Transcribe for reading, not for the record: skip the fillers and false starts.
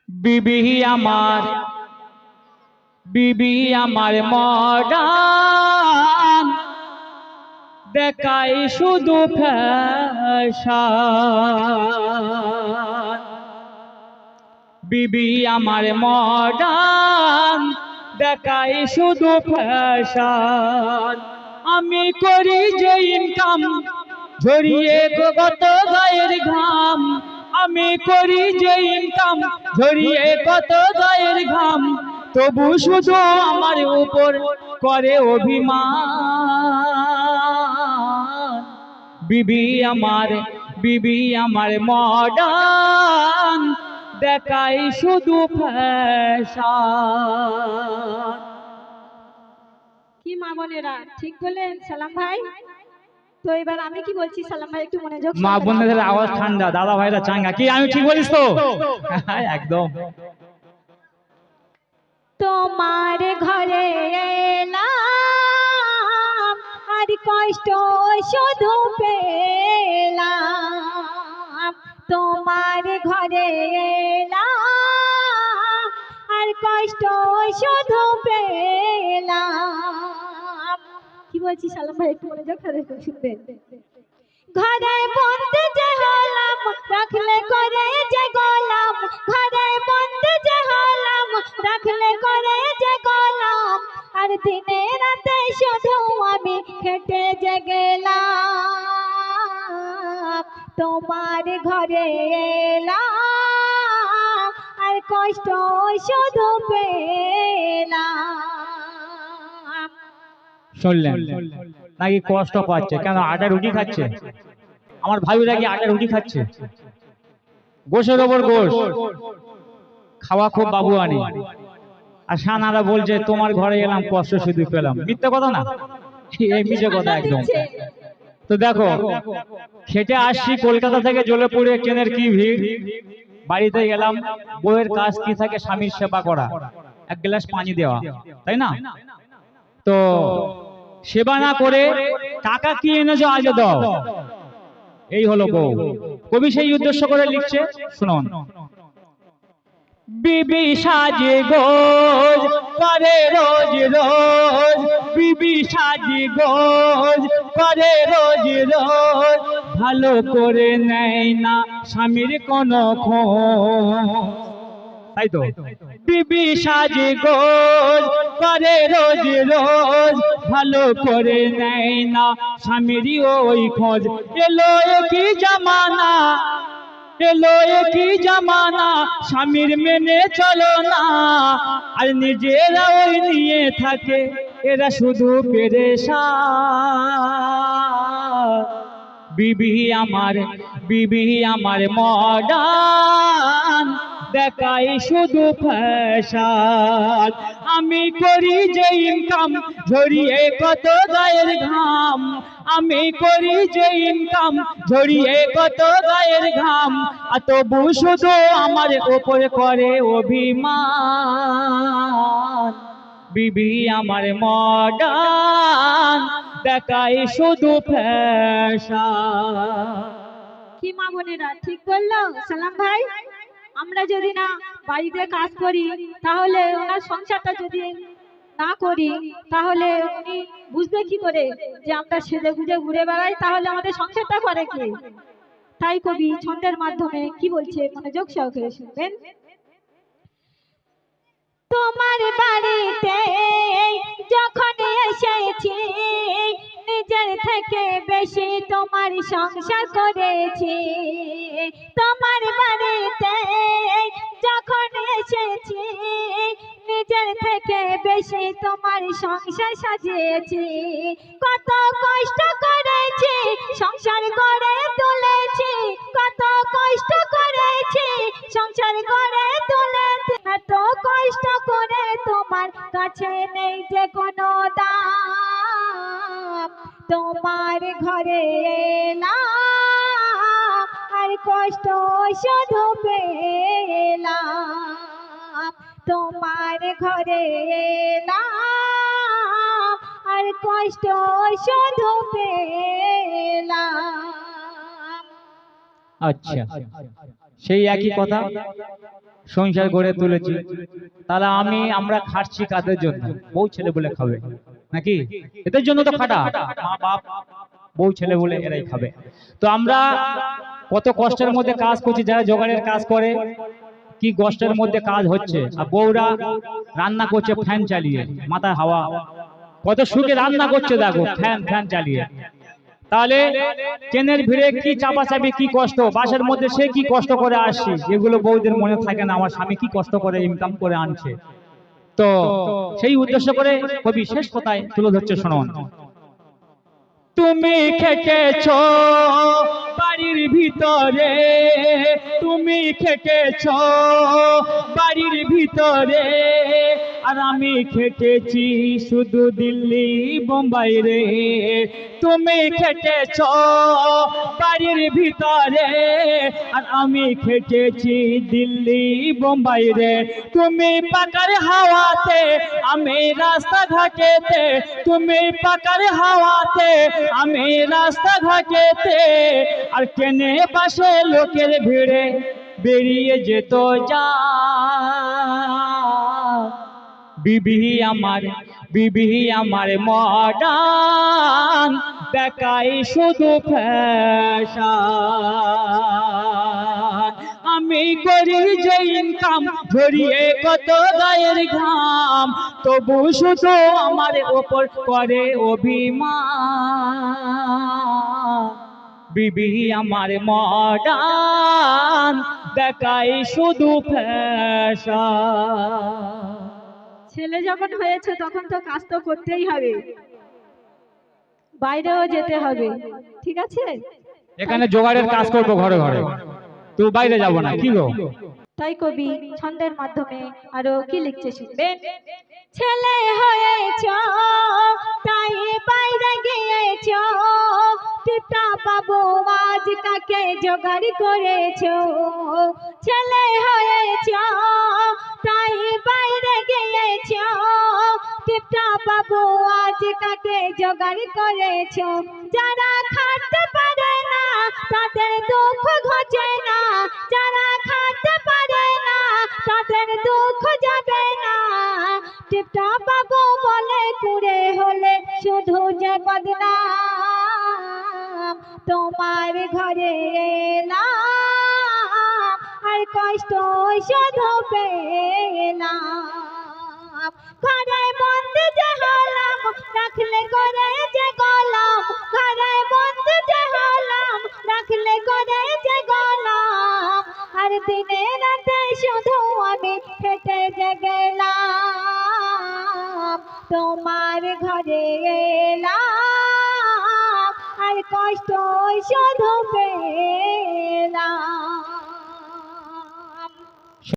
বিবি আমার বিবি আমার মডার্ন দেখাই শুধু ফ্যাশন। বিবি আমার মডার্ন দেখাই শুধু ফ্যাশন। আমি করি যে ইনকাম ঝরিয়ে কত গায়ের ঘাম। আমি করি যে ইনকাম ঝরিয়ে কত গায়ের ঘাম, তবু শুধু আমার উপর করে অভিমান। বিবি আমার মডার্ন দেখাই শুধু ফ্যাশন। কি মা বোনেরা ঠিক বলেন সালাম ভাই? তো এবার আমি কি বলছি সালাম ভাই একটু মনোযোগ। মা বোনদের আওয়াজ ঠান্ডা, দাদা ভাইরা চাঙ্গা। কি আমি ঠিক বলিস তো? একদম। তোমার ঘরে এলাম আর কষ্ট শুধু পেলাম। তোমার ঘরে এলাম আর কষ্ট শুধু পেলাম। কি বলছি সালাম ভাই একটু মনোযোগ ধরে শুনবেন। ঘরে বন্দি যে হলাম রাখলে করে যে গোলাম। ঘরে বন্দি যে হলাম রাখলে করে যে গোলাম। আর দিনে রাতে শুধু আমি খেটে যে গেলাম। তোমার ঘরে এলাম আর কষ্ট শুধু পেলাম। শুনলেন নাকি কষ্ট পাচ্ছে? কেন? আটা রুটি খাচ্ছে। আমার ভাইরা কি আটা রুটি খাচ্ছে? গোশের ওপর গোশ খাওয়া খুব বাবুয়ানি। আর সানারা বলছে তোমার ঘরে এলাম কষ্ট শুধু পেলাম। মিথ্যা কথা না, এই মিছে কথা একদম। তো দেখো, খেটে আসছি কলকাতা থেকে, জ্বলে পড়ে ট্রেনের কি ভিড়। বাড়িতে গেলাম, বউয়ের কাজ কি থাকে? স্বামীর সেবা করা, এক গ্লাস পানি দেওয়া, তাই না? তো সেবা না করে টাকা কি এনেছো আজ দাও, এই হলো বউ। কবি সেই উদ্দেশ্য করে লিখছে, শুনুন। বিবি সাজে গোজ করে রোজ রোজ, বিবি সাজে গোজ করে রোজ রোজ, ভালো করে নেয় না স্বামীর কোনো খোঁজ। তাই তো, বিবি সাজে গোজ করে রোজ রোজ, ভালো করে নেয় না স্বামীরই ওই খোঁজ। এলো কি জামানা, এলো কি জামানা, স্বামীর মেনে চলো না। আর নিজেরা ওই নিয়ে থাকে, এরা শুধু পেরেশান। বিবি আমার মডার্ন দেখাই শুধু ফ্যাশন। আমি করি যে ইনকাম ঝরিয়ে কত গায়ের ঘাম। আমি করি যে ইনকাম ঝরিয়ে কত গায়ের ঘাম, আর তবু শুধু আমার উপর করে অভিমান। বিবি আমার মডার্ন দেখাই শুধু ফ্যাশন। কি মা বোনেরা ঠিক বললো সালাম ভাই? আমরা যদি না বাড়িতে কাজ করি, তাহলে ওনার সংসারটা যদি না করি, তাহলে উনি বুঝবে কি করে যে আমরা সেজে গুজে ঘুরে বেড়াই? তাহলে আমাদের সংসারটা করে কে? তাই কবি ছন্দের মাধ্যমে কি বলছে মনোযোগ সহকারে শুনবেন। তোমার বাড়িতে যখন এসেছি, নিজের থেকে বেশি তোমার সংসার করেছি। তোমার বাড়িতে যখন এসেছি, নিজের থেকে বেশি তোমার সংসার সাজিয়েছি। কত কষ্ট করেছি সংসার গড়ে তুলেছি, কত কষ্ট করেছি সংসার গড়ে তুলেছি। এত কষ্ট করে তোমার কাছে নেই যে কোনো দাম। তোমার ঘরে এলাম আর কষ্ট শুধু পেলাম। তোমার ঘরে এলাম আর কষ্ট শুধু পেলাম। আচ্ছা, সেই একই কথা, সংসার গড়ে তুলেছি, তাহলে আমরা খাটছি কাদের জন্য? বউ ছেলে বলে খাবে নাকি? এদের জন্য তো খাটা, মা বাপ বউ ছেলে বলে এরাই খাবে। তো আমরা কত কষ্টের মধ্যে কাজ করছি, যারা জোগাড়ের কাজ করে কি কষ্টের মধ্যে কাজ হচ্ছে, আর বউরা রান্না করছে ফ্যান চালিয়ে, মাথায় হাওয়া, কত সুখে রান্না করছে দেখো, ফ্যান চালিয়ে। তাহলে ট্রেনের ভিড়ে কি চাপাচাপি, কি কষ্ট, বাসের মধ্যে সে কি কষ্ট করে আসছি, এগুলো বউদের মনে থাকে না, আমার স্বামী কি কষ্ট করে ইনকাম করে আনছে। তো সেই উদ্দেশ্য করে কবি শেষ কথায় তুলে ধরছে, শুনুন। তুমি খেটেছো বাড়ির ভিতরে, তুমি খেটেছো বাড়ির ভিতরে, আর আমি খেটেছি শুধু দিল্লি বোম্বাই রে। তুমি খেটেছো বাড়ির ভিতরে, আর আমি খেটেছি দিল্লি বোম্বাই রে। তুমি পাকার হাওয়াতে, আমি রাস্তাঘাটেতে, তুমি পাকার হাওয়াতে, আমি রাস্তাঘাটেতে, আর ট্রেনে বাসে লোকের ভিড়ে বেরিয়ে যেত যা। বিবি আমার মডার্ন, দেখাই শুধু ফ্যাশন। আমি করি যে ইনকাম, ঝরিয়ে কত গায়ের ঘাম, তবু শুধু আমার ওপর করে অভিমান। বিবি আমার মডার্ন, দেখাই শুধু ফ্যাশন। ছেলে যখন হয়েছে তখন তো কাজ তো করতেই হবে, বাইরেও যেতে হবে, ঠিক আছে? এখানে জোগাড়ের কাজ করবো ঘরে ঘরে, তো বাইরে যাব না, কি গো? তাই কবি ছন্দের মাধ্যমে আরো কি লিখছে শুনবেন। ছেলে হয়েছ তাই বাইরে গিয়েছ, টিপটা পাবো আজ কাকে জোগাড় করেছ। ছেলে হয়েছ তাই বাইরে গিয়েছ, টিপটা পাবো আজ কাকে জোগাড় করেছ। যারা খাটতে পারে না তাদের দুঃখ ঘটে না, যারা খাটতে পারে না তাদের দুঃখ যাবে না। টিপটা পাবো বলে কুড়ে হলে শুধু যে বদনাম, তোমার ঘরে এলাম আর কষ্ট শুধু পেলাম। ঘরে বন্দি যে হলাম, রাখলে করে যে গলাম, ঘরে বন্দি যে হলাম, রাখলে করে যে গলাম। আর দিনে রাতে শুধু আমি খেটে যে গেলাম, তোমার ঘরে এলাম আর কষ্ট শুধু পেলাম।